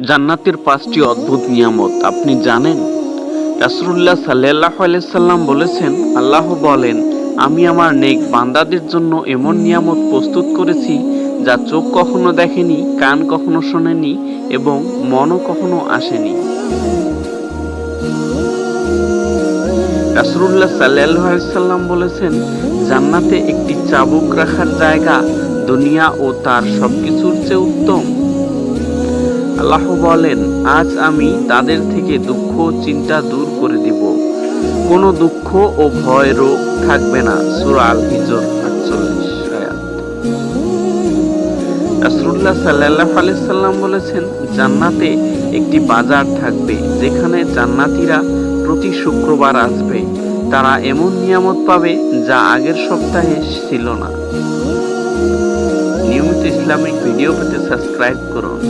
জান্নাতের 5টি অদ্ভুত নিয়ামত আপনি জানেন? রাসূলুল্লাহ সাল্লাল্লাহু আলাইহি সাল্লাম বলেছেন, আল্লাহ বলেন, আমি আমার নেক বান্দাদের জন্য এমন নিয়ামত প্রস্তুত করেছি যা চোখ কখনো দেখেনি, কান কখনো শোনেনি এবং মনও কখনো আসেনি। রাসূলুল্লাহ সাল্লাল্লাহু আলাইহি সাল্লাম বলেছেন, জান্নাতে একটি চাবুক রাখার জায়গা দুনিয়া ও তার সবকিছুর চেয়ে উত্তম। আল্লাহ বলেন, আজ আমি তাদের থেকে দুঃখ ও চিন্তা দূর করে দিব, কোনো দুঃখ ও ভয় রোগ থাকবে না। সূরা আল হিজর 48 আয়াত। রাসূলুল্লাহ সাল্লাল্লাহু আলাইহি সাল্লাম বলেছেন, জান্নাতে একটি বাজার থাকবে যেখানে জান্নাতীরা প্রতি শুক্রবার আসবে। তারা এমন নিয়ামত পাবে যা আগের সপ্তাহে ছিল না। নিয়মিত ইসলামিক ভিডিও পেতে সাবস্ক্রাইব করুন।